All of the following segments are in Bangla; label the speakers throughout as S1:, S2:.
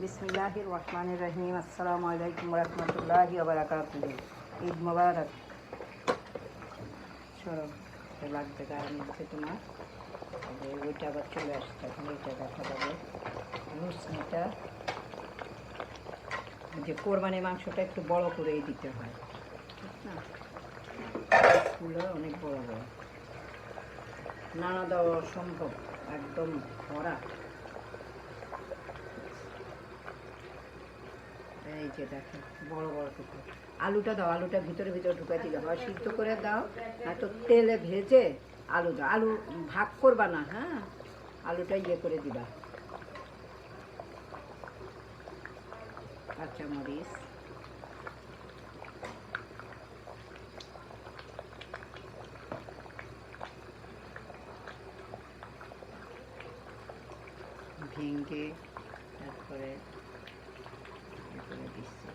S1: बिस्मिल्लाहिर रहमानिर रहीम। अस्सलामु अलैकुम वरहमतुल्लाहि वबरकातुहू। ঈদ মোবারক। চলো লাগবে গায়ে নিচ্ছে তোমার ওইটা আবার চলে আসছে, এখন এইটা দেখা যাবে রুসনিটা। যে কোরবানির মাংসটা একটু বড় করেই দিতে হয়, ঠিক না? ফুলও অনেক বড় বড়, নানা দেওয়া অসম্ভব, একদম ভরা। এই যে দেখো বড় বড় টুকরো। আলুটা দাও, আলুটা ভিতরে ভিতরে ঢুকাই দিলে হয়, সিদ্ধ করে দাও, তো তেলে ভেজে আলু দাও। আলু ভাগ করবা না, হ্যাঁ, আলুটা ইয়ে করে দিবা। কাঁচামরিচ, ভেঙে তারপরে করে দিচ্ছি।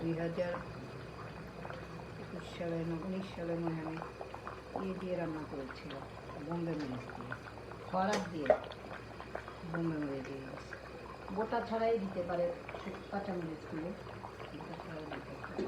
S1: দুই 2021 সালে 19 সালে মনে আমি ইয়ে দিয়ে রান্না করেছিলাম, বোম্বে মরিচ দিয়ে, খরাক দিয়ে বোম্বে মরিচ দিয়ে গেছে। গোটা ছাড়াই দিতে পারে, কাঁচামরিচ দিয়ে গোটা ছাড়াই দিতে পারে।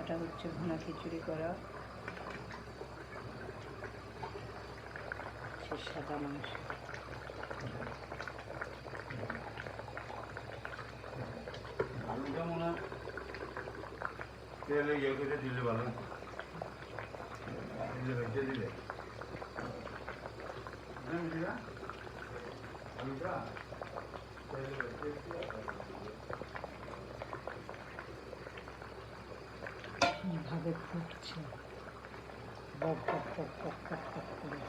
S1: এটা হচ্ছে ভুনা খিচুড়ি করা, সে সাদা মাংস।
S2: আলুটা মনে হয় তেলে ইয়ে করে দিলে ভালো, দিলে ভেজে দিলে আলুটা তেলে ভেজে
S1: কিভাবে ফুটছে, বক বক বক বক বক বক করে।